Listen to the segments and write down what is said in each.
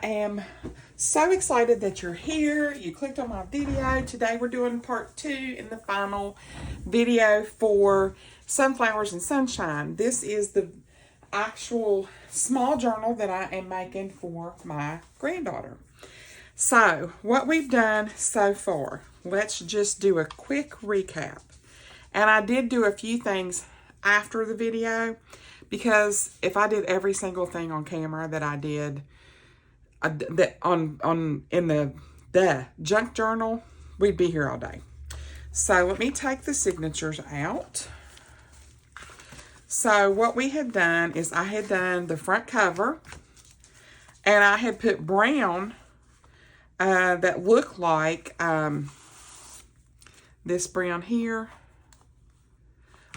am so excited that you're here. You clicked on my video. Today we're doing part 2 in the final video for Sunflowers and Sunshine. This is the actual small journal that I am making for my granddaughter. So what we've done so far, let's just do a quick recap. And I did do a few things after the video, because if I did every single thing on camera that I did in the junk journal, we'd be here all day. So let me take the signatures out. So what we had done is I had done the front cover, and I had put brown that looked like this brown here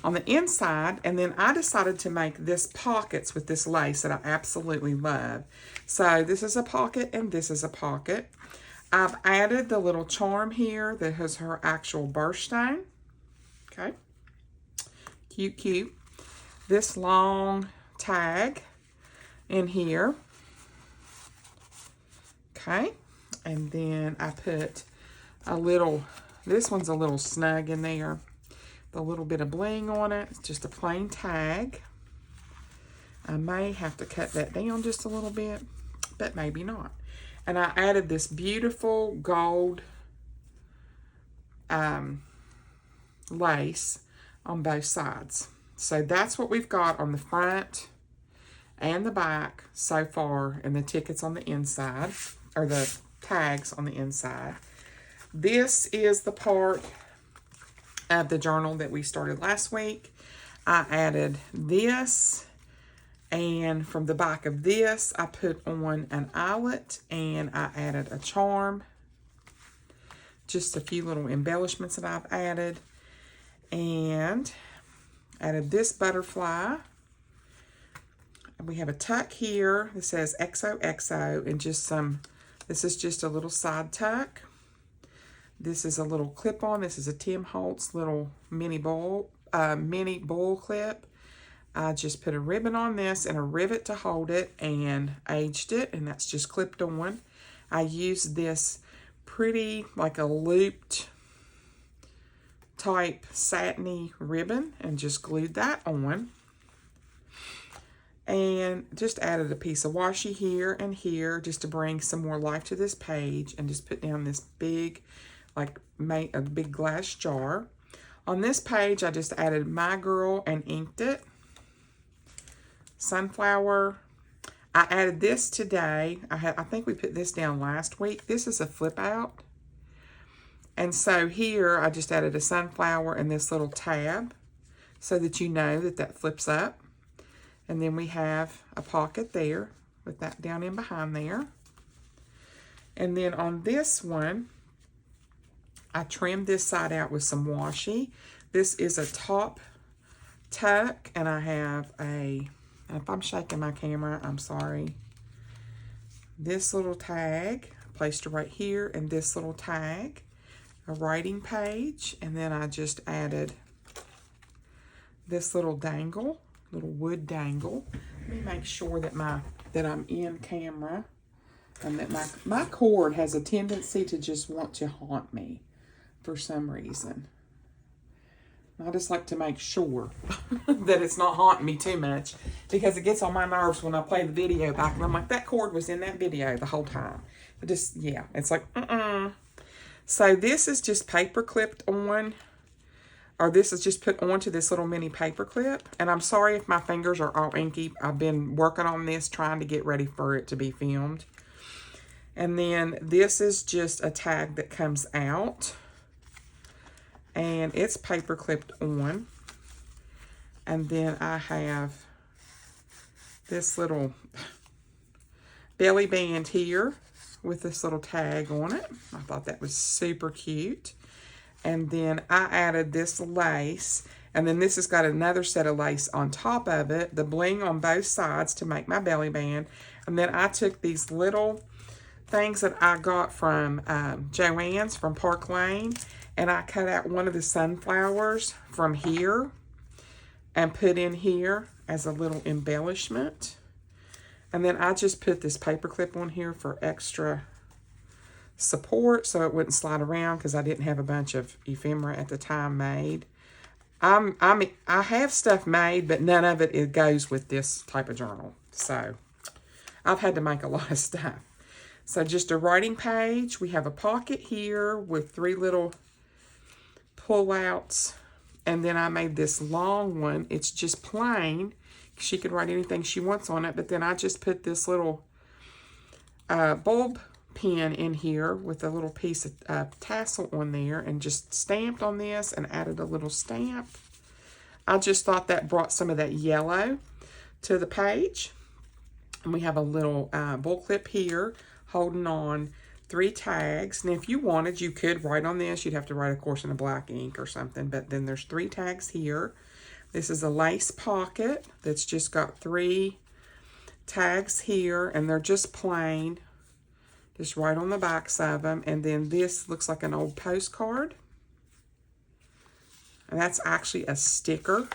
on the inside, and then I decided to make this pockets with this lace that I absolutely love. So this is a pocket and this is a pocket. I've added the little charm here that has her actual birthstone. Okay, cute, cute. This long tag in here. Okay, and then I put a little, this one's a little snug in there. A little bit of bling on it. It's just a plain tag. I may have to cut that down just a little bit, but maybe not. And I added this beautiful gold lace on both sides. So that's what we've got on the front and the back so far, and the tickets on the inside, or the tags on the inside. This is the part of the journal that we started last week. I added this, and from the back of this I put on an eyelet, and I added a charm, just a few little embellishments that I've added, and added this butterfly. We have a tuck here that says XOXO, and just some, this is just a little side tuck. This is a little clip-on. This is a Tim Holtz little mini bowl clip. I just put a ribbon on this and a rivet to hold it and aged it, and that's just clipped on. I used this pretty, like a looped type satiny ribbon and just glued that on. And just added a piece of washi here and here just to bring some more life to this page, and just put down this big, like a big glass jar. On this page, I just added My Girl and inked it. Sunflower. I added this today. I think we put this down last week. This is a flip out. And so here, I just added a sunflower and this little tab so that you know that that flips up. And then we have a pocket there with that down in behind there. And then on this one, I trimmed this side out with some washi. This is a top tuck, and I have a, if I'm shaking my camera, I'm sorry. This little tag, placed it right here, and this little tag, a writing page, and then I just added this little dangle, little wood dangle. Let me make sure that I'm in camera, and that my cord has a tendency to just want to haunt me for some reason. I just like to make sure that it's not haunting me too much, because it gets on my nerves when I play the video back and I'm like, that cord was in that video the whole time. But just, yeah, it's like, So this is just paper clipped on, or this is just put onto this little mini paper clip. And I'm sorry if my fingers are all inky. I've been working on this, trying to get ready for it to be filmed. And then this is just a tag that comes out, and it's paper clipped on. And then I have this little belly band here with this little tag on it. I thought that was super cute. And then I added this lace, and then this has got another set of lace on top of it, the bling on both sides to make my belly band. And then I took these little things that I got from Joann's from Park Lane, and I cut out one of the sunflowers from here and put in here as a little embellishment. And then I just put this paper clip on here for extra support so it wouldn't slide around because I didn't have a bunch of ephemera at the time made. I have stuff made, but none of it goes with this type of journal. So I've had to make a lot of stuff. So just a writing page. We have a pocket here with 3 little pull-outs. And then I made this long one. It's just plain. She could write anything she wants on it. But then I just put this little bulb pen in here with a little piece of tassel on there and just stamped on this and added a little stamp. I just thought that brought some of that yellow to the page. And we have a little bull clip here holding on 3 tags. And if you wanted, you could write on this. You'd have to write, of course, in a black ink or something. But then there's 3 tags here. This is a lace pocket that's just got 3 tags here. And they're just plain. Just right on the backs of them. And then this looks like an old postcard. And that's actually a sticker.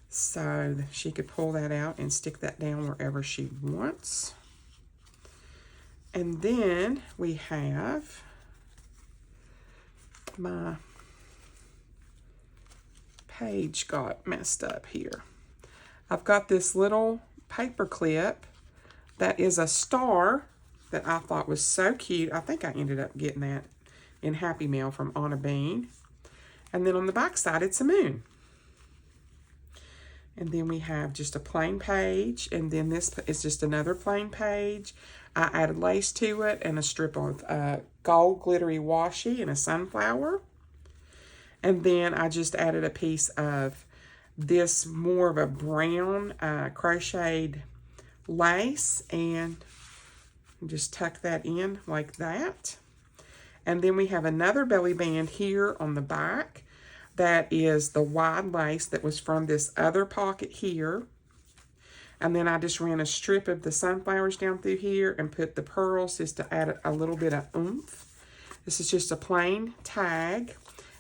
So she could pull that out and stick that down wherever she wants. And then we have my page got messed up here. I've got this little paper clip that is a star that I thought was so cute. I think I ended up getting that in Happy Mail from Anna Bean. And then on the back side, it's a moon. And then we have just a plain page. And then this is just another plain page. I added lace to it and a strip of gold glittery washi and a sunflower. And then I just added a piece of this more of a brown crocheted lace and just tuck that in like that. And then we have another belly band here on the back that is the wide lace that was from this other pocket here. And then I just ran a strip of the sunflowers down through here and put the pearls just to add a little bit of oomph. This is just a plain tag.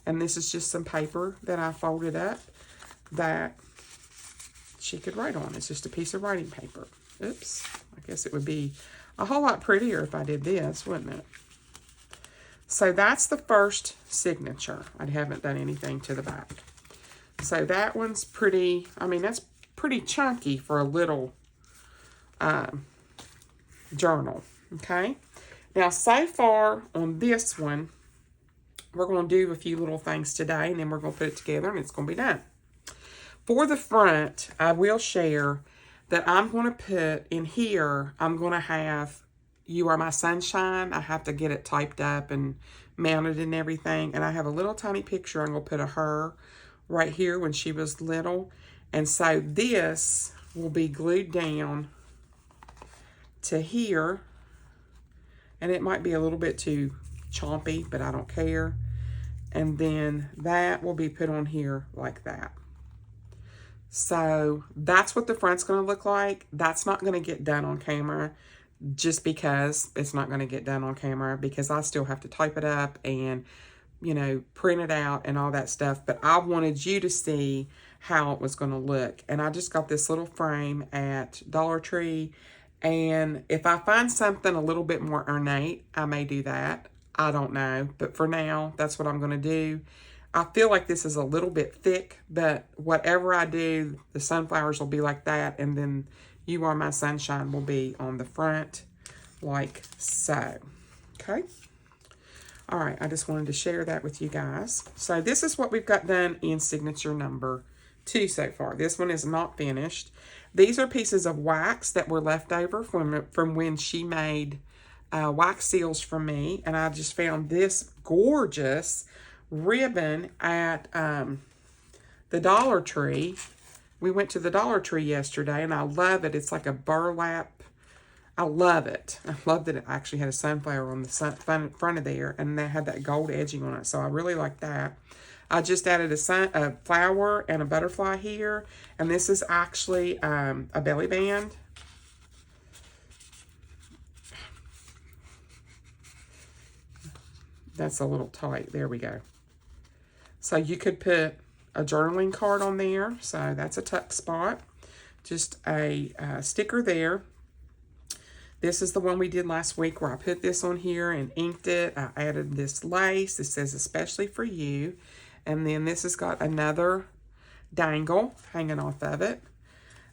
And this is just some paper that I folded up that she could write on. It's just a piece of writing paper. Oops. I guess it would be a whole lot prettier if I did this, wouldn't it? So that's the first signature. I haven't done anything to the back. So that one's pretty, I mean, that's pretty chunky for a little journal, okay? Now, so far on this one, we're going to do a few little things today, and then we're going to put it together, and it's going to be done. For the front, I will share that I'm going to put in here, I'm going to have You Are My Sunshine. I have to get it typed up and mounted and everything. And I have a little tiny picture I'm going to put of her right here when she was little. And so this will be glued down to here. And it might be a little bit too chompy, but I don't care. And then that will be put on here like that. So that's what the front's going to look like. That's not going to get done on camera just because it's not going to get done on camera because I still have to type it up and, you know, print it out and all that stuff. But I wanted you to see how it was going to look. And I just got this little frame at Dollar Tree. And if I find something a little bit more ornate, I may do that. I don't know. But for now, that's what I'm going to do. I feel like this is a little bit thick, but whatever I do, the sunflowers will be like that, and then You Are My Sunshine will be on the front like so. Okay? All right, I just wanted to share that with you guys. So this is what we've got done in signature number 2 so far. This one is not finished. These are pieces of wax that were left over from when she made wax seals for me, and I just found this gorgeous ribbon at the Dollar Tree. We went to the Dollar Tree yesterday, and I love it. It's like a burlap. I love it. I love that it actually had a sunflower on the front of there, and they had that gold edging on it, so I really like that. I just added a flower and a butterfly here, and this is actually a belly band. That's a little tight. There we go. So you could put a journaling card on there. So that's a tuck spot. Just a sticker there. This is the one we did last week where I put this on here and inked it. I added this lace. It says especially for you. And then this has got another dangle hanging off of it.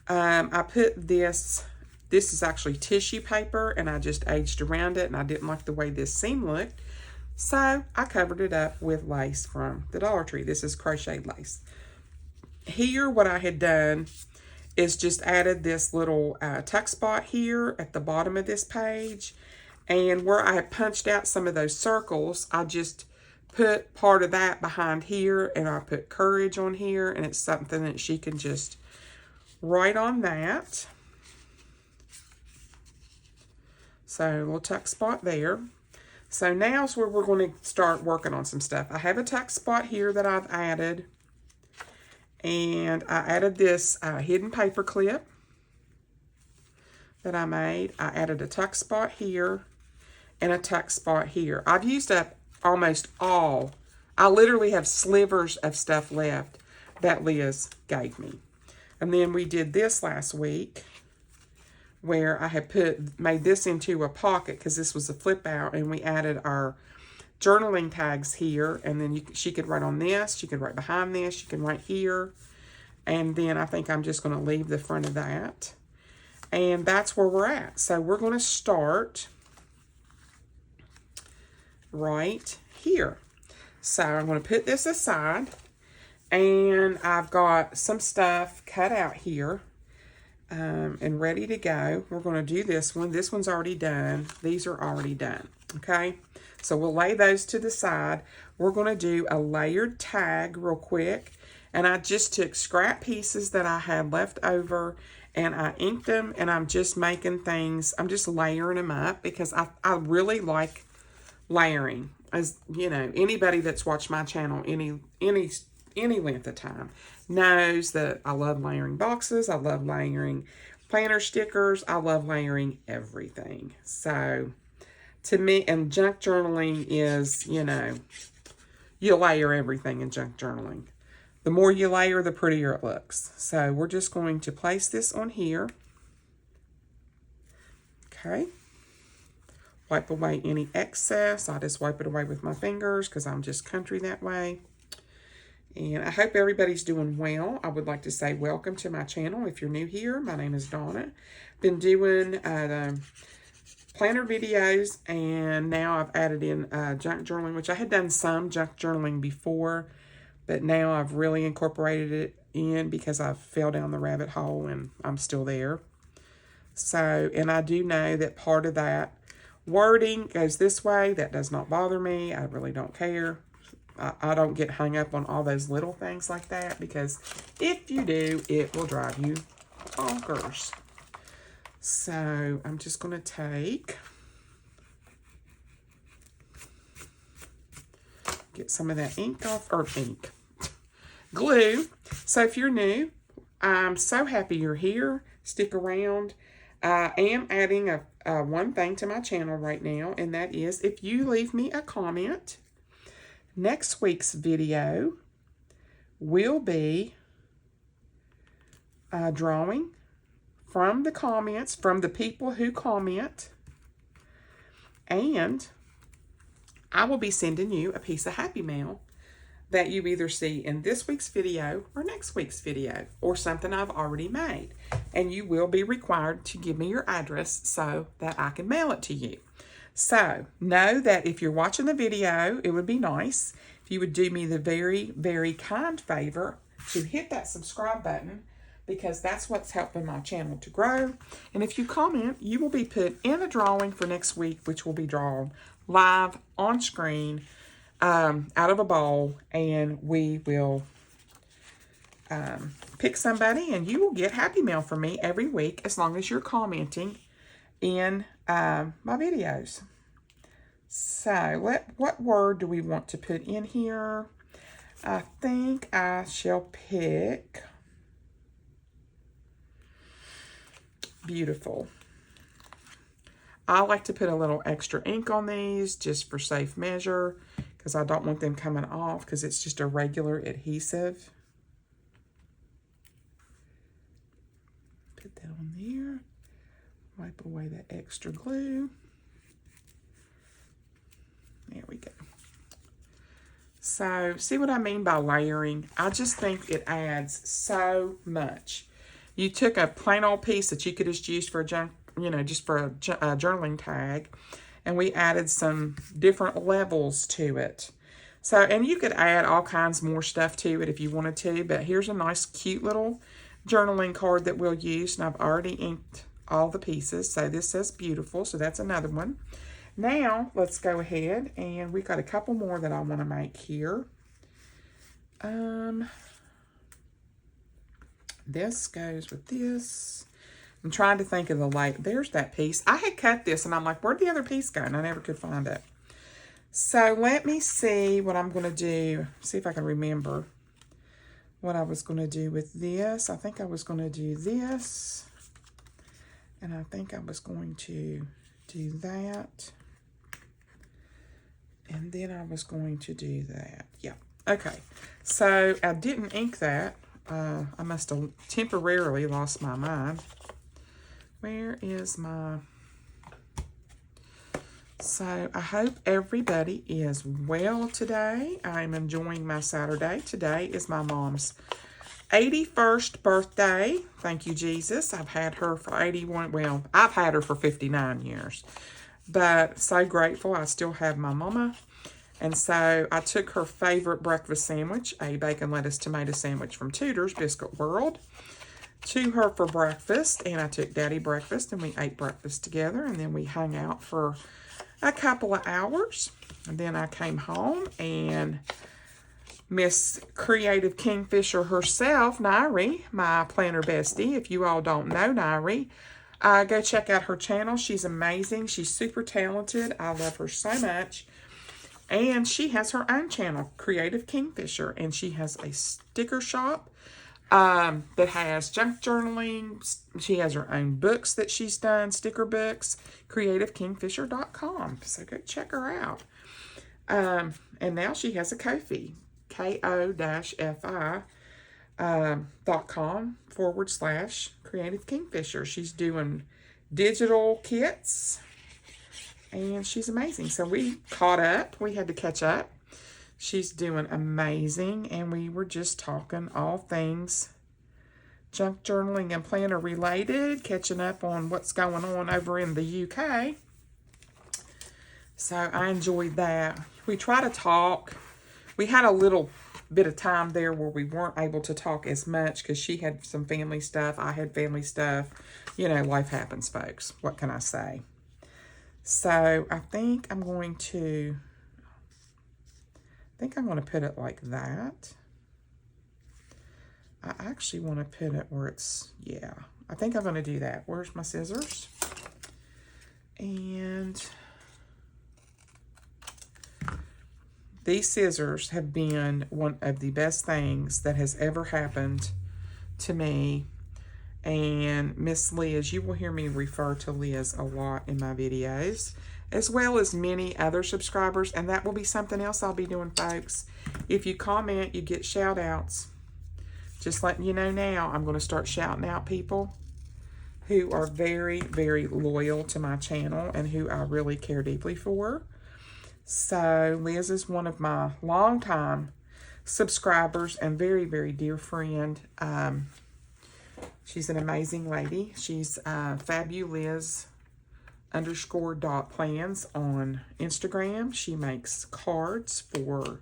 I put this is actually tissue paper, and I just aged around it, and I didn't like the way this seam looked. So I covered it up with lace from the Dollar Tree. This is crocheted lace. Here, what I had done is just added this little tuck spot here at the bottom of this page. And where I had punched out some of those circles, I just put part of that behind here, and I put courage on here, and it's something that she can just write on that. So a little tuck spot there. So now is where we're going to start working on some stuff. I have a tuck spot here that I've added. And I added this hidden paper clip that I made. I added a tuck spot here and a tuck spot here. I've used up almost all. I literally have slivers of stuff left that Liz gave me. And then we did this last week where I had made this into a pocket because this was a flip out, and we added our journaling tags here, and then she could write on this, she could write behind this, she can write here, and then I think I'm just going to leave the front of that, and that's where we're at. So we're going to start right here. So I'm going to put this aside, and I've got some stuff cut out here and ready to go. We're going to do this one. This one's already done. These are already done. Okay, so we'll lay those to the side. We're going to do a layered tag real quick. And I just took scrap pieces that I had left over, and I inked them, and I'm just making things. I'm just layering them up because I really like layering. As you know, anybody that's watched my channel any length of time knows that I love layering boxes. I love layering planner stickers. I love layering everything. So to me, and junk journaling is, you know, you layer everything in junk journaling. The more you layer, the prettier it looks. So we're just going to place this on here. Okay. Wipe away any excess. I just wipe it away with my fingers because I'm just country that way. And I hope everybody's doing well. I would like to say welcome to my channel. If you're new here, my name is Donna. Been doing the planner videos, and now I've added in junk journaling, which I had done some junk journaling before, but now I've really incorporated it in because I fell down the rabbit hole and I'm still there. So, and I do know that part of that wording goes this way. That does not bother me. I really don't care. I don't get hung up on all those little things like that, because if you do, it will drive you bonkers. So I'm just going to get some of that ink off, or glue. So if you're new, I'm so happy you're here. Stick around. I am adding one thing to my channel right now, and that is if you leave me a comment, next week's video will be drawing from the comments, from the people who comment, and I will be sending you a piece of Happy Mail that you either see in this week's video or next week's video, or something I've already made. And you will be required to give me your address so that I can mail it to you. So know that if you're watching the video, it would be nice if you would do me the very, very kind favor to hit that subscribe button, because that's what's helping my channel to grow. And if you comment, you will be put in a drawing for next week, which will be drawn live on screen out of a bowl, and we will pick somebody, and you will get Happy Mail from me every week as long as you're commenting in my videos. So what word do we want to put in here? I think I shall pick beautiful. I like to put a little extra ink on these just for safe measure, because I don't want them coming off, because it's just a regular adhesive. Put that on there. Wipe away that extra glue. There we go. So, see what I mean by layering? I just think it adds so much. You took a plain old piece that you could just use for a just for a journaling tag, and we added some different levels to it. So, and you could add all kinds more stuff to it if you wanted to, but here's a nice cute little journaling card that we'll use, and I've already inked all the pieces. So this says beautiful, so that's another one. Now, let's go ahead, and we got a couple more that I want to make here. This goes with this. I'm trying to think of the light. There's that piece. I had cut this, and I'm like, where'd the other piece go? And I never could find it. So let me see what I'm going to do. See if I can remember what I was going to do with this. I think I was going to do this. And I think I was going to do that. And then I was going to do that. Yeah. Okay. So I didn't ink that. I must have temporarily lost my mind. Where is my... So I hope everybody is well today. I'm enjoying my Saturday. Today is my mom's 81st birthday. Thank you, Jesus. I've had her for 81. Well, I've had her for 59 years. But so grateful I still have my mama. And so I took her favorite breakfast sandwich, a bacon, lettuce, tomato sandwich from Tudor's Biscuit World, to her for breakfast. And I took Daddy breakfast, and we ate breakfast together. And then we hung out for a couple of hours. And then I came home, and Miss Creative Kingfisher herself, Nairi, my planner bestie. If you all don't know Nairi, go check out her channel. She's amazing. She's super talented. I love her so much. And she has her own channel, Creative Kingfisher. And she has a sticker shop that has junk journaling. She has her own books that she's done, sticker books, creativekingfisher.com. So go check her out. And now she has a Ko-fi, ko-fi.com/Creative Kingfisher. She's doing digital kits, and she's amazing. So we caught up. We had to catch up. She's doing amazing, and we were just talking all things junk journaling and planner related, catching up on what's going on over in the UK. So I enjoyed that. We try to talk. We had a little bit of time there where we weren't able to talk as much because she had some family stuff. I had family stuff. You know, life happens, folks. What can I say? So I think I'm going to put it like that. I actually want to put it where it's, yeah. I think I'm going to do that. Where's my scissors? And these scissors have been one of the best things that has ever happened to me. And Miss Liz, you will hear me refer to Liz a lot in my videos, as well as many other subscribers. And that will be something else I'll be doing, folks. If you comment, you get shout outs. Just letting you know now, I'm going to start shouting out people who are very, very loyal to my channel and who I really care deeply for. So Liz is one of my longtime subscribers and very, very dear friend. She's an amazing lady. She's fabuliz_.plans on Instagram. She makes cards for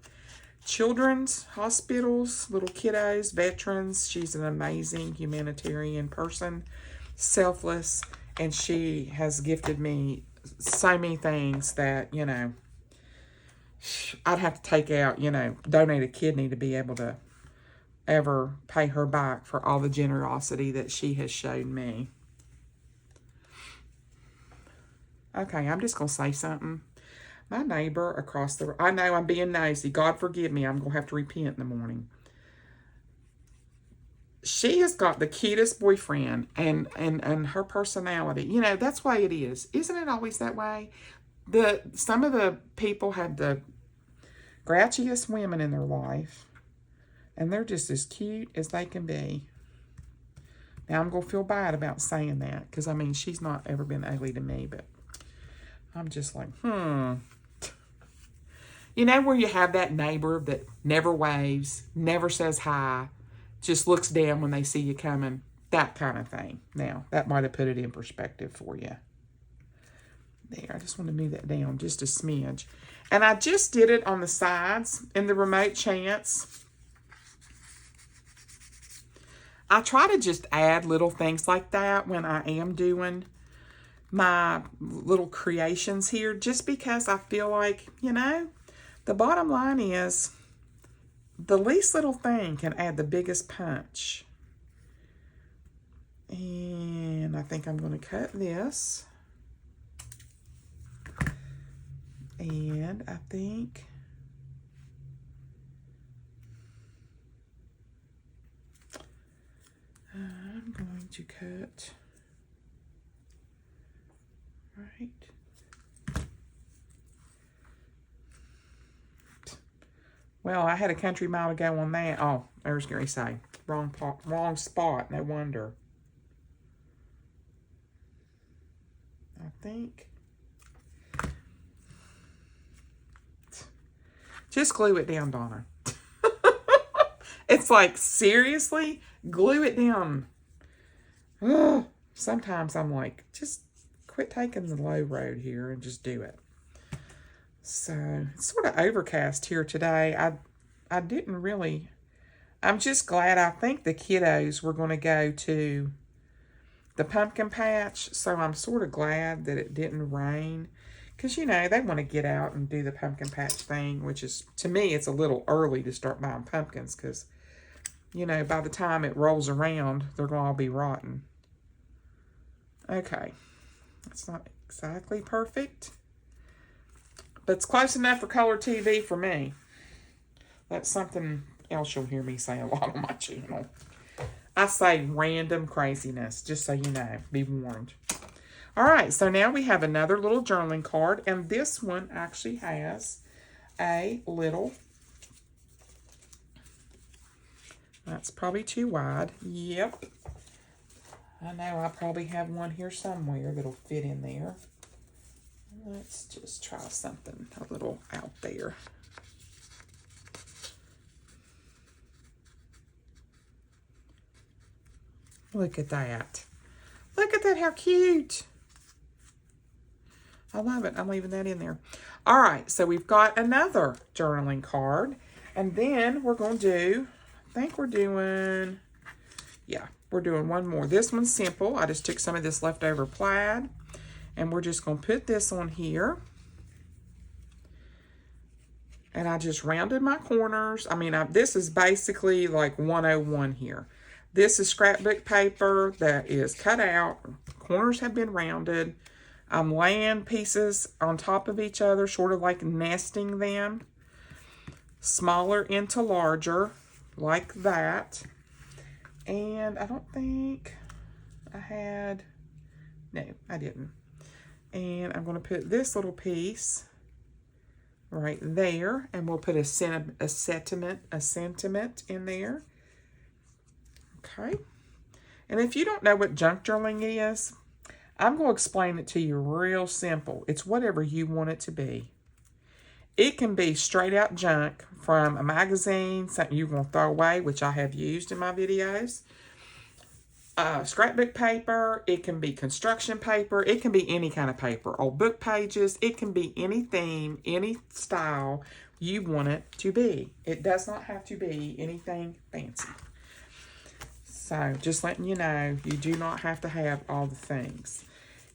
children's hospitals, little kiddos, veterans. She's an amazing humanitarian person, selfless, and she has gifted me so many things that, you know, I'd have to take out, you know, donate a kidney to be able to ever pay her back for all the generosity that she has shown me. Okay, I'm just going to say something. My neighbor across the... I know I'm being nosy. God forgive me. I'm going to have to repent in the morning. She has got the cutest boyfriend and her personality. You know, that's the way it is. Isn't it always that way? Some of the people have the grouchiest women in their life, and they're just as cute as they can be. Now, I'm going to feel bad about saying that because, I mean, she's not ever been ugly to me, but I'm just like, You know where you have that neighbor that never waves, never says hi, just looks down when they see you coming? That kind of thing. Now, that might have put it in perspective for you. There, I just want to move that down just a smidge. And I just did it on the sides in the remote chance. I try to just add little things like that when I am doing my little creations here, just because I feel like, you know, the bottom line is the least little thing can add the biggest punch. And I think I'm going to cut this. And I think I'm going to cut right. Well, I had a country mile to go on that. Oh, there's Gary say. Wrong spot, no wonder. I think. Just glue it down, Donna. It's like, seriously? Glue it down. Ugh. Sometimes I'm like, just quit taking the low road here and just do it. So, it's sort of overcast here today. I didn't really... I'm just glad. I think the kiddos were going to go to the pumpkin patch. So, I'm sort of glad that it didn't rain. Because, you know, they want to get out and do the pumpkin patch thing, which is, to me, it's a little early to start buying pumpkins because, you know, by the time it rolls around, they're going to all be rotten. Okay. It's not exactly perfect, but it's close enough for color TV for me. That's something else you'll hear me say a lot on my channel. I say random craziness, just so you know. Be warned. All right, so now we have another little journaling card, and this one actually has a little, that's probably too wide. Yep. I know I probably have one here somewhere that'll fit in there. Let's just try something a little out there. Look at that. Look at that, how cute. I love it. I'm leaving that in there. All right, so we've got another journaling card. And then we're going to do, I think we're doing, yeah, we're doing one more. This one's simple. I just took some of this leftover plaid. And we're just going to put this on here. And I just rounded my corners. I mean, this is basically like 101 here. This is scrapbook paper that is cut out. Corners have been rounded. I'm laying pieces on top of each other, sort of like nesting them. Smaller into larger, like that. And I don't think I had, no, I didn't. And I'm going to put this little piece right there. And we'll put a sentiment in there. Okay. And if you don't know what junk journaling is, I'm going to explain it to you real simple. It's whatever you want it to be. It can be straight out junk from a magazine, something you're going to throw away, which I have used in my videos. Scrapbook paper. It can be construction paper. It can be any kind of paper. Old book pages. It can be any theme, any style you want it to be. It does not have to be anything fancy. So, just letting you know, you do not have to have all the things.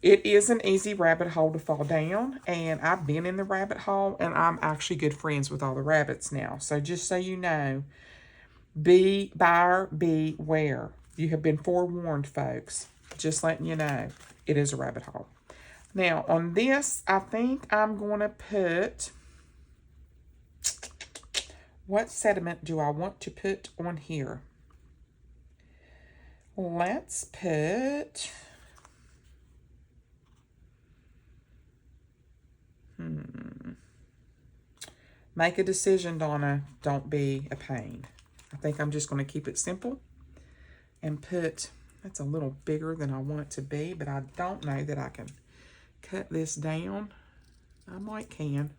It is an easy rabbit hole to fall down, and I've been in the rabbit hole, and I'm actually good friends with all the rabbits now. So, just so you know, buyer beware. You have been forewarned, folks. Just letting you know, it is a rabbit hole. Now, on this, I think I'm going to put, what sediment do I want to put on here? Let's put, make a decision, Donna. Don't be a pain. I think I'm just going to keep it simple and put That's a little bigger than I want it to be, but I don't know that I can cut this down. I might can.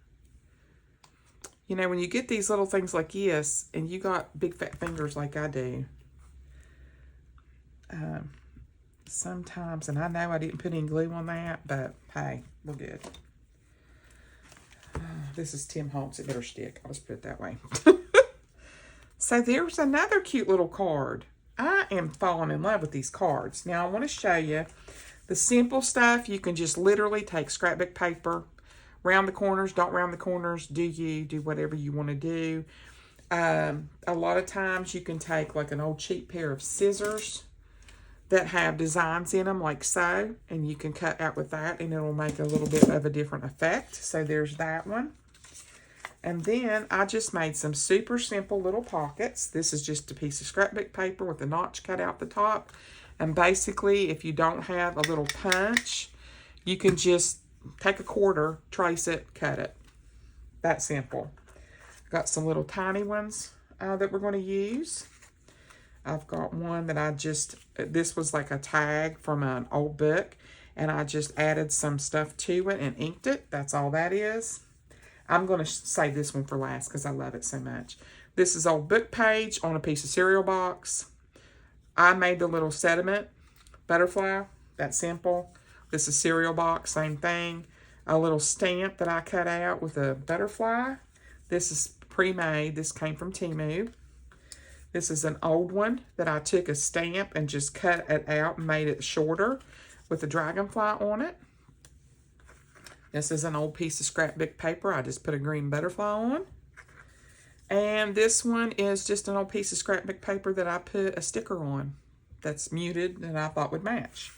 You know, when you get these little things like this, and you got big fat fingers like I do, sometimes, and I know I didn't put any glue on that, but hey, we're good. This is Tim Holtz. It better stick. I'll just put it that way. So there's another cute little card. I am falling in love with these cards. Now I want to show you the simple stuff. You can just literally take scrapbook paper, round the corners, don't round the corners, do whatever you want to do. A lot of times you can take like an old cheap pair of scissors that have designs in them like so, and you can cut out with that and it'll make a little bit of a different effect. So there's that one. And then I just made some super simple little pockets. This is just a piece of scrapbook paper with a notch cut out the top. And basically, if you don't have a little punch, you can just take a quarter, trace it, cut it. That simple. Got some little tiny ones that we're going to use. I've got one that this was like a tag from an old book, and I just added some stuff to it and inked it. That's all that is. I'm going to save this one for last because I love it so much. This is old book page on a piece of cereal box. I made the little sediment butterfly. That's simple. This is cereal box, same thing. A little stamp that I cut out with a butterfly. This is pre-made. This came from Temu. This is an old one that I took a stamp and just cut it out and made it shorter with a dragonfly on it. This is an old piece of scrapbook paper. I just put a green butterfly on. And this one is just an old piece of scrapbook paper that I put a sticker on that's muted and I thought would match.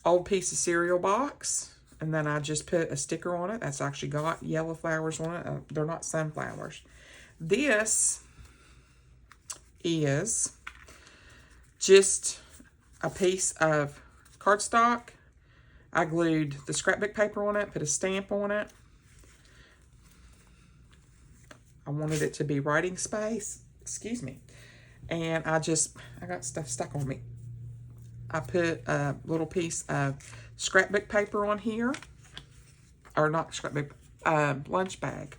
Old piece of cereal box. And then I just put a sticker on it. That's actually got yellow flowers on it. They're not sunflowers. This is just a piece of cardstock. I glued the scrapbook paper on it, put a stamp on it. I wanted it to be writing space, excuse me. And I got stuff stuck on me. I put a little piece of scrapbook paper on here, or not scrapbook, lunch bag,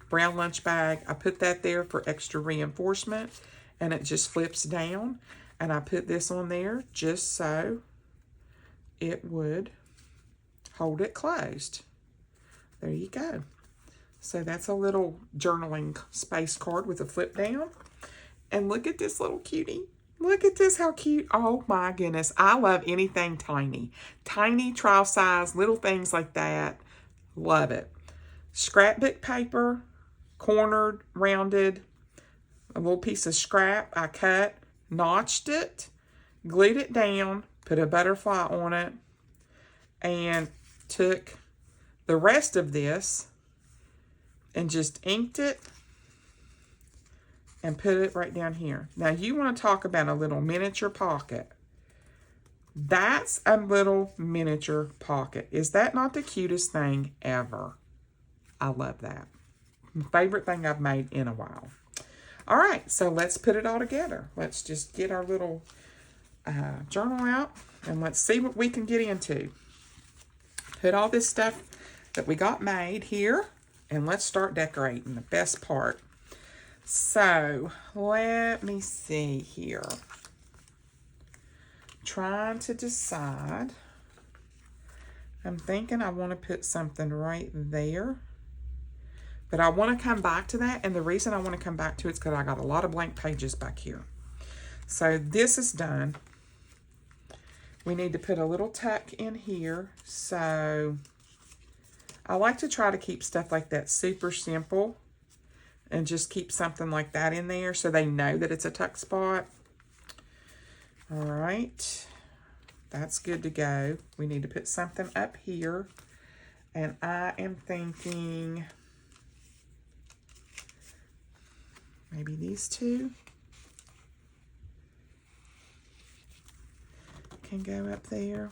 brown lunch bag. I put that there for extra reinforcement, and it just flips down. And I put this on there just so it would hold it closed. There you go. So that's a little journaling space card with a flip down. And look at this little cutie. Look at this, how cute. Oh my goodness. I love anything tiny. Tiny, trial size, little things like that. Love it. Scrapbook paper, cornered, rounded, a little piece of scrap I cut, notched it, glued it down, put a butterfly on it, and took the rest of this and just inked it and put it right down here. Now you want to talk about a little miniature pocket. That's a little miniature pocket. Is that not the cutest thing ever? I love that. My favorite thing I've made in a while. All right, so let's put it all together. Let's just get our little journal out and let's see what we can get into. Put all this stuff that we got made here, and let's start decorating, the best part. So, let me see here. Trying to decide. I'm thinking I want to put something right there. But I want to come back to that, and the reason I want to come back to it is because I got a lot of blank pages back here. So, this is done. We need to put a little tuck in here. So I like to try to keep stuff like that super simple and just keep something like that in there so they know that it's a tuck spot. All right, that's good to go. We need to put something up here, and I am thinking maybe these two can go up there,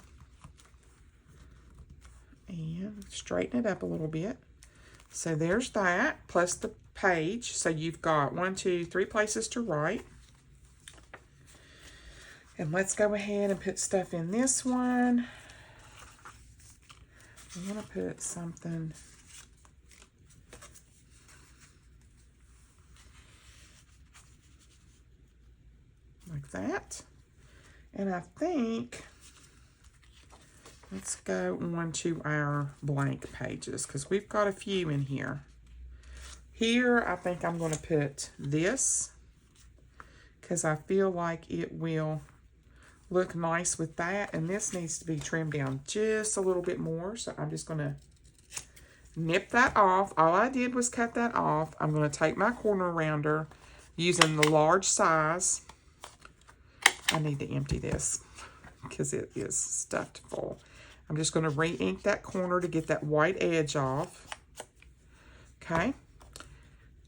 and straighten it up a little bit. So there's that, plus the page. So you've got 1, 2, 3 places to write. And let's go ahead and put stuff in this one. I want to put something like that. And I think, let's go on to our blank pages because we've got a few in here. Here, I think I'm going to put this because I feel like it will look nice with that. And this needs to be trimmed down just a little bit more. So I'm just going to nip that off. All I did was cut that off. I'm going to take my corner rounder using the large size. I need to empty this because it is stuffed full. I'm just going to re-ink that corner to get that white edge off. Okay.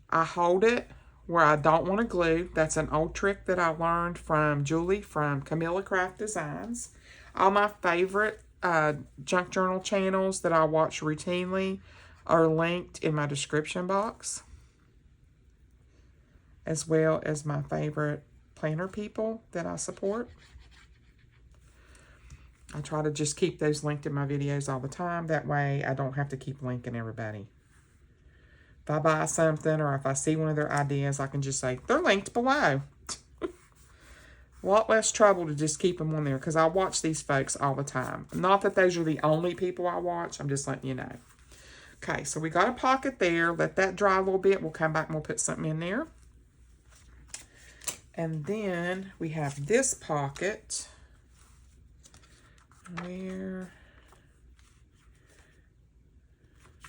I hold it where I don't want to glue. That's an old trick that I learned from Julie from Camilla Craft Designs. All my favorite junk journal channels that I watch routinely are linked in my description box, as well as my favorite planner people that I support. I try to just keep those linked in my videos all the time. That way I don't have to keep linking everybody. If I buy something or if I see one of their ideas, I can just say, they're linked below. A lot less trouble to just keep them on there because I watch these folks all the time. Not that those are the only people I watch. I'm just letting you know. Okay, so we got a pocket there. Let that dry a little bit. We'll come back and we'll put something in there. And then we have this pocket where I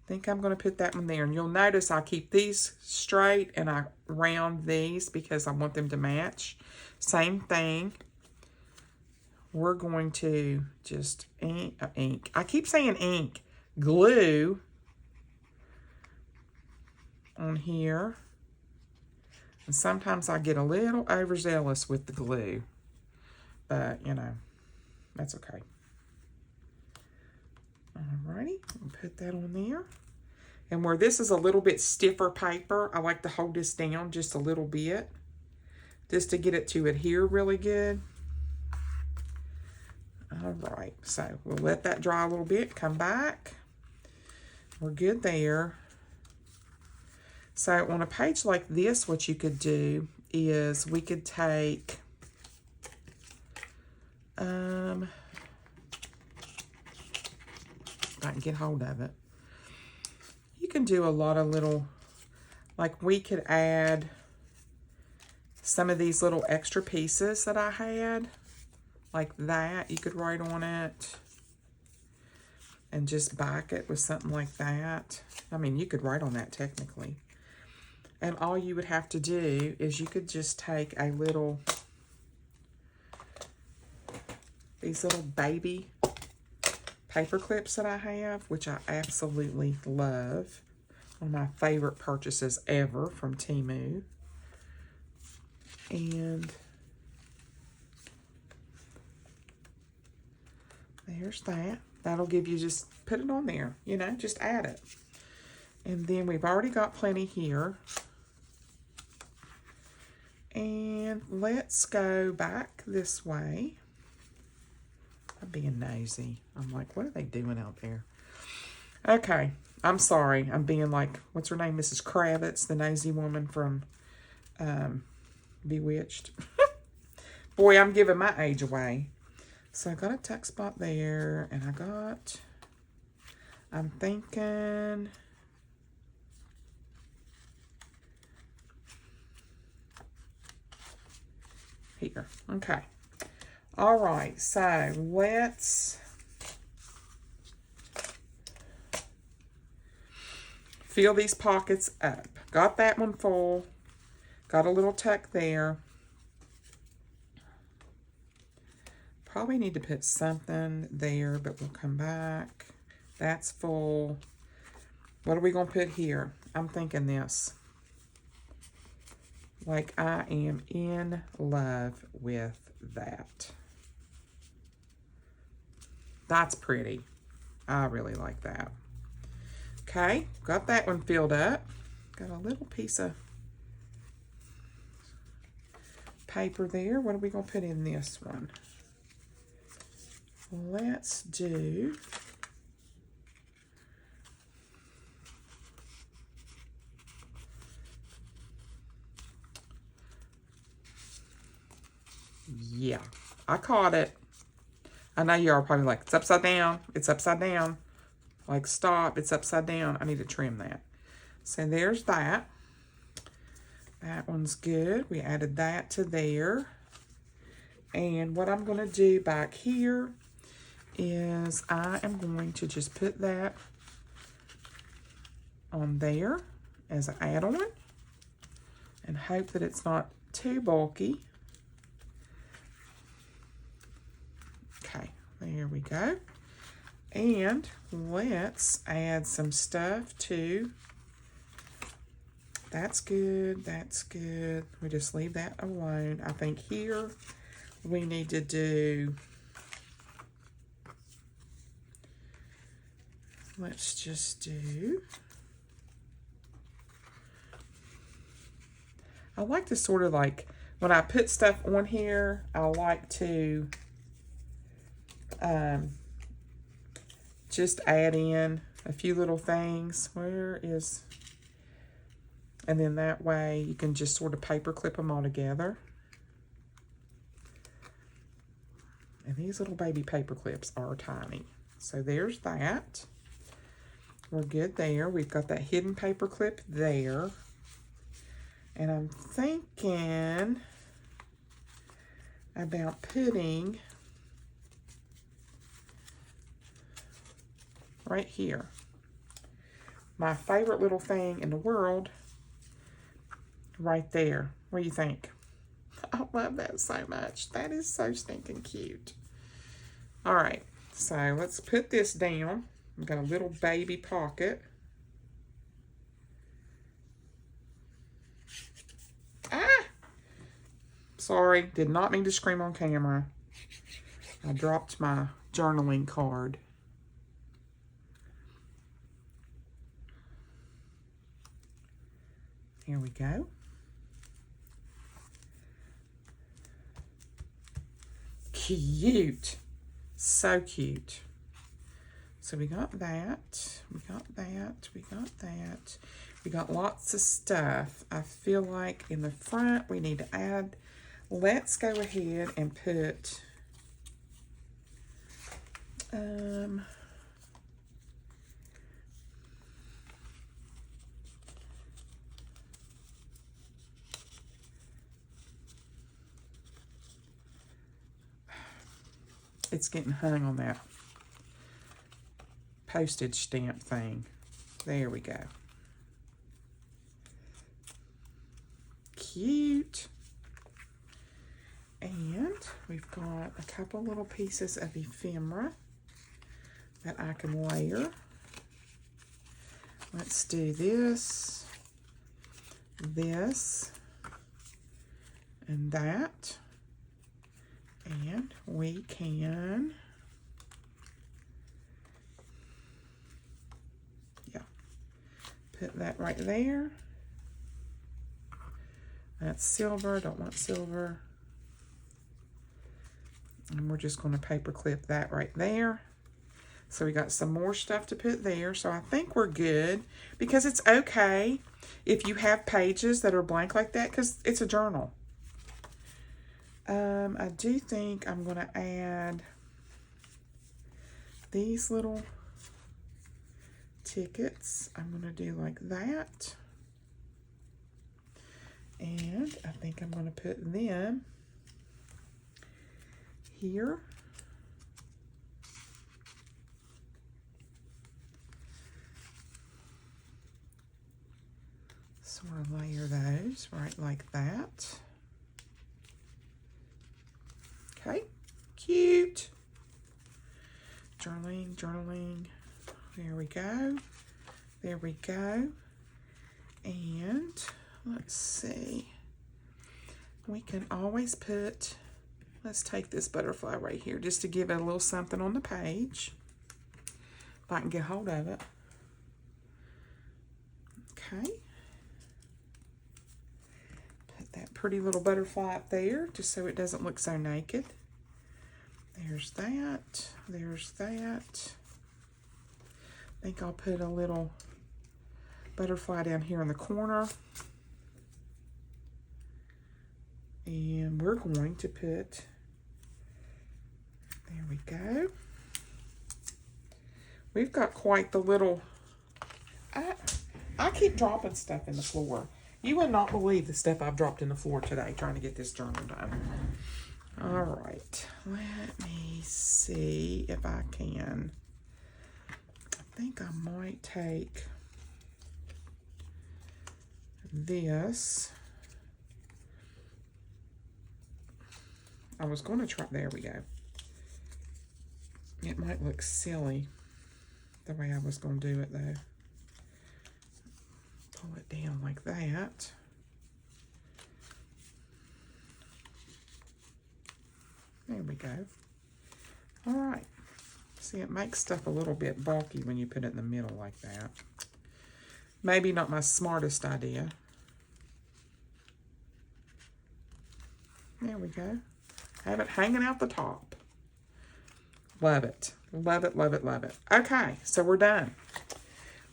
think I'm going to put that one there. And you'll notice I keep these straight and I round these because I want them to match. Same thing. We're going to just ink. I keep saying ink. Glue on here. And sometimes I get a little overzealous with the glue. But, you know, that's okay. Alrighty, I'll put that on there. And where this is a little bit stiffer paper, I like to hold this down just a little bit. Just to get it to adhere really good. Alright, so we'll let that dry a little bit, come back. We're good there. So on a page like this, what you could do is we could take, if I can get hold of it. You can do a lot of little, like we could add some of these little extra pieces that I had, like that. You could write on it and just back it with something like that. I mean, you could write on that technically. And all you would have to do is you could just take a little, these little baby paper clips that I have, which I absolutely love. One of my favorite purchases ever from Temu. And there's that. That'll give you, just put it on there, you know, just add it. And then we've already got plenty here. And let's go back this way. I'm being nosy. I'm like, what are they doing out there? Okay, I'm sorry. I'm being like, what's her name? Mrs. Kravitz, the nosy woman from Bewitched. Boy, I'm giving my age away. So I got a tuck spot there, and I'm thinking, here. Okay. All right. So let's fill these pockets up. Got that one full. Got a little tuck there. Probably need to put something there, but we'll come back. That's full. What are we going to put here? I'm thinking this. Like, I am in love with that. That's pretty. I really like that. Okay, got that one filled up. Got a little piece of paper there. What are we going to put in this one? Let's do yeah, I caught it. I know you are probably like, it's upside down. It's upside down. Like, stop. It's upside down. I need to trim that. So there's that. That one's good. We added that to there. And what I'm going to do back here is I am going to just put that on there as an add-on and hope that it's not too bulky. Okay, there we go. And let's add some stuff too. That's good, that's good. We just leave that alone. I think here we need to do, let's just do, I like to sort of like, when I put stuff on here, I like to just add in a few little things. Where is, and then that way you can just sort of paper clip them all together. And these little baby paper clips are tiny. So there's that. We're good there. We've got that hidden paper clip there. And I'm thinking about putting right here my favorite little thing in the world right there. What do you think? I love that so much. That is so stinking cute. All right, so let's put this down. We've got a little baby pocket. Ah! Sorry, did not mean to scream on camera. I dropped my journaling card. Here we go. Cute. So cute. So we got that. We got that. We got that. We got lots of stuff. I feel like in the front we need to add. Let's go ahead and put it's getting hung on that postage stamp thing. There we go. Cute. And we've got a couple little pieces of ephemera that I can layer. Let's do this, this, and that. And we can, yeah, put that right there. That's silver, don't want silver. And we're just going to paper clip that right there. So we got some more stuff to put there. So I think we're good, because it's okay if you have pages that are blank like that, because it's a journal. I do think I'm going to add these little tickets. I'm going to do like that. And I think I'm going to put them here. Sort of layer those right like that. Okay, cute. Journaling, journaling. There we go. There we go. And let's see. We can always put, let's take this butterfly right here just to give it a little something on the page. If I can get hold of it. Okay. Put that pretty little butterfly up there, just so it doesn't look so naked. There's that. There's that. I think I'll put a little butterfly down here in the corner. And we're going to put, there we go. We've got quite the little, I keep dropping stuff in the floor. You would not believe the stuff I've dropped in the floor today trying to get this journal done. All right, let me see if I can. I think I might take this. I was going to try, there we go. It might look silly the way I was going to do it though. Pull it down like that. There we go. All right. See, it makes stuff a little bit bulky when you put it in the middle like that. Maybe not my smartest idea. There we go. Have it hanging out the top. Love it. Love it, love it, love it. Okay, so we're done.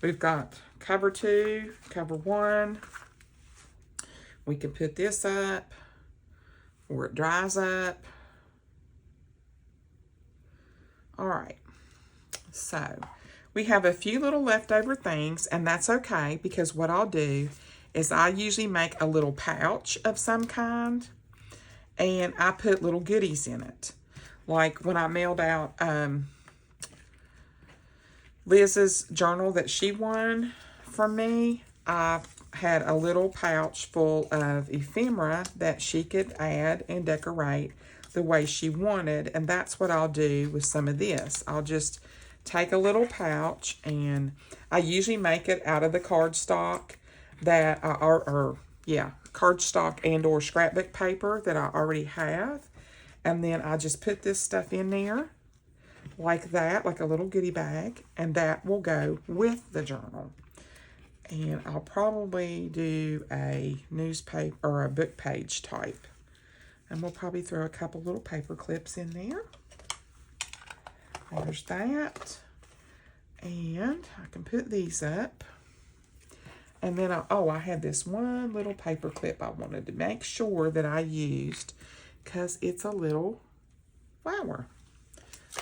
We've got cover 2, cover 1. We can put this up or it dries up. All right, so we have a few little leftover things, and that's okay, because what I'll do is I usually make a little pouch of some kind, and I put little goodies in it. Like when I mailed out Liz's journal that she won from me, I had a little pouch full of ephemera that she could add and decorate the way she wanted, and that's what I'll do with some of this. I'll just take a little pouch, and I usually make it out of the cardstock that cardstock and or scrapbook paper that I already have, and then I just put this stuff in there like that, like a little goodie bag, and that will go with the journal. And I'll probably do a newspaper or a book page type. And we'll probably throw a couple little paper clips in there. There's that. And I can put these up. And then, I had this one little paper clip I wanted to make sure that I used, because it's a little flower.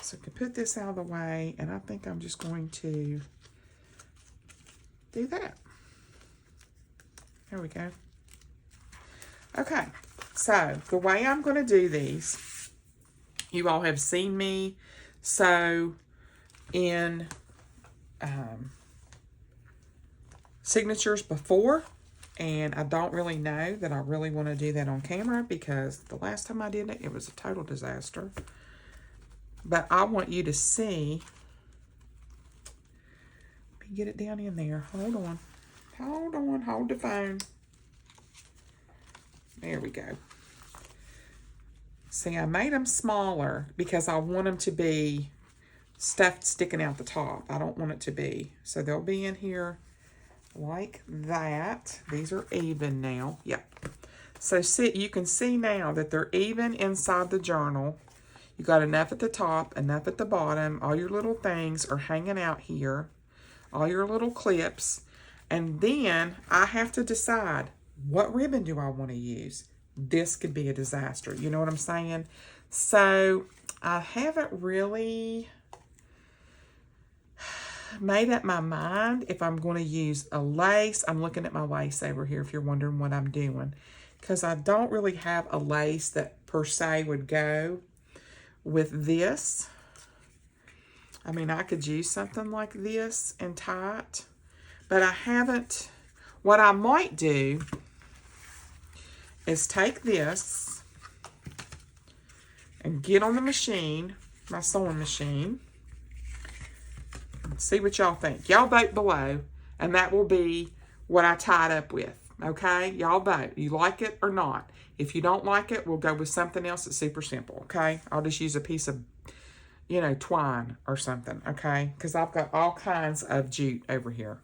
So I can put this out of the way, and I think I'm just going to do that. There we go. Okay, so the way I'm going to do these, you all have seen me sew in signatures before, and I don't really know that I really want to do that on camera, because the last time I did it, it was a total disaster. But I want you to see. Let me get it down in there. Hold on. Hold on. Hold the phone. There we go. See, I made them smaller because I want them to be stuff sticking out the top. I don't want it to be. So they'll be in here like that. These are even now. Yep. So see, you can see now that they're even inside the journal. You got enough at the top, enough at the bottom. All your little things are hanging out here. All your little clips. And then I have to decide, what ribbon do I want to use? This could be a disaster. You know what I'm saying? So I haven't really made up my mind if I'm going to use a lace. I'm looking at my lace over here if you're wondering what I'm doing, because I don't really have a lace that per se would go with this. I mean, I could use something like this and tie it, but I haven't. What I might do is take this and get on the machine, my sewing machine, and see what y'all think. Y'all vote below, and that will be what I tied up with, okay? Y'all vote. You like it or not? If you don't like it, we'll go with something else that's super simple, okay? I'll just use a piece of, twine or something, okay? Because I've got all kinds of jute over here.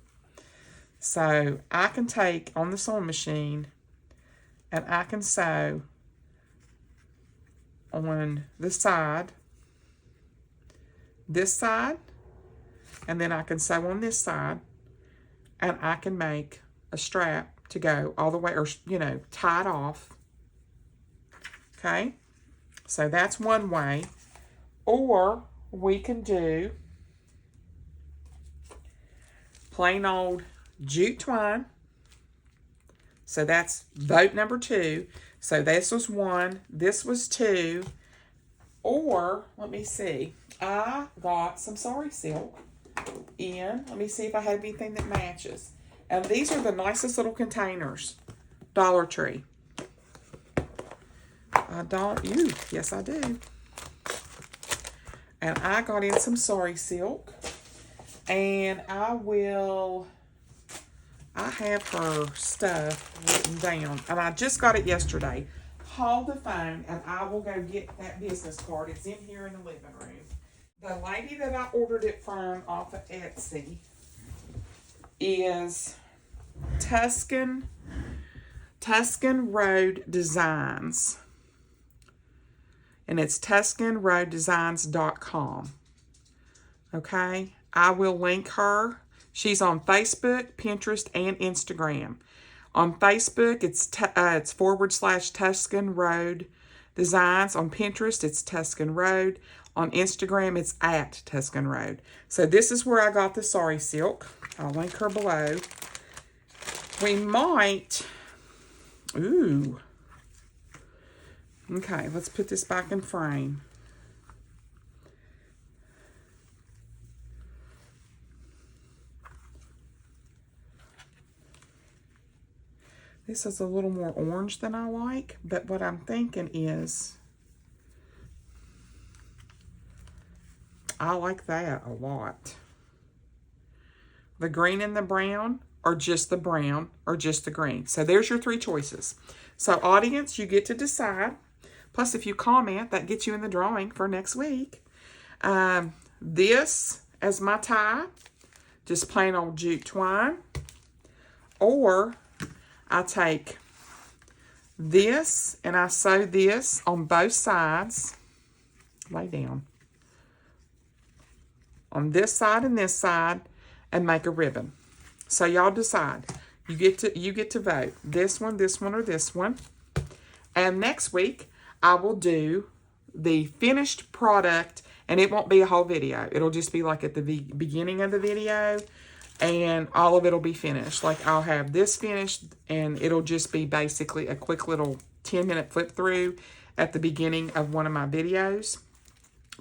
So I can take on the sewing machine and I can sew on the side, this side, and then I can sew on this side, and I can make a strap to go all the way, or, you know, tie it off. Okay, so that's one way. Or we can do plain old jute twine. So that's vote number 2. So this was 1, this was 2. Or, let me see, I got some sari silk in. Let me see if I have anything that matches. And these are the nicest little containers. Dollar Tree. I don't, yes I do. And I got in some sari silk. And I have her stuff written down. And I just got it yesterday. Hold the phone and I will go get that business card. It's in here in the living room. The lady that I ordered it from off of Etsy is Tuscan Road Designs. And it's TuscanRoadDesigns.com. Okay? I will link her. She's on Facebook, Pinterest, and Instagram. On Facebook, it's / Tuscan Road Designs. On Pinterest, it's Tuscan Road. On Instagram, it's @Tuscan Road. So this is where I got the sari silk. I'll link her below. We might, okay, let's put this back in frame. This is a little more orange than I like, but what I'm thinking is, I like that a lot. The green and the brown, or just the brown, or just the green. So there's your 3 choices. So audience, you get to decide. Plus, if you comment, that gets you in the drawing for next week. This as my tie, just plain old jute twine. Or I take this and I sew this on both sides. Lay down. On this side and this side, and make a ribbon. So y'all decide. You get to vote. This one, or this one. And next week, I will do the finished product, and it won't be a whole video. It'll just be like at the beginning of the video, and all of it will be finished. Like I'll have this finished, and it'll just be basically a quick little 10-minute flip through at the beginning of one of my videos.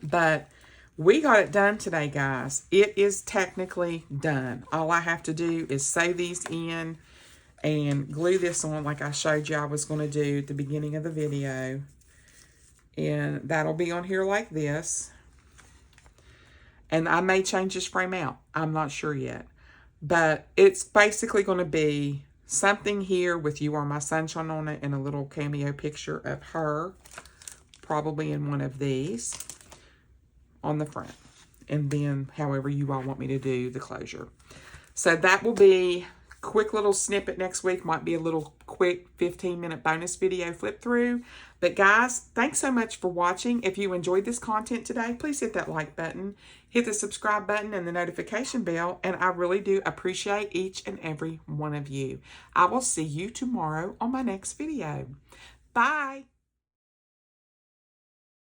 But we got it done today, guys. It is technically done. All I have to do is sew these in and glue this on like I showed you I was going to do at the beginning of the video. And that'll be on here like this. And I may change this frame out. I'm not sure yet. But it's basically going to be something here with You Are My Sunshine on it and a little cameo picture of her, probably in one of these, on the front. And then however you all want me to do the closure. So that will be quick little snippet next week. Might be a little quick 15-minute bonus video flip through. But guys, thanks so much for watching. If you enjoyed this content today, please hit that like button, hit the subscribe button and the notification bell. And I really do appreciate each and every one of you. I will see you tomorrow on my next video. Bye.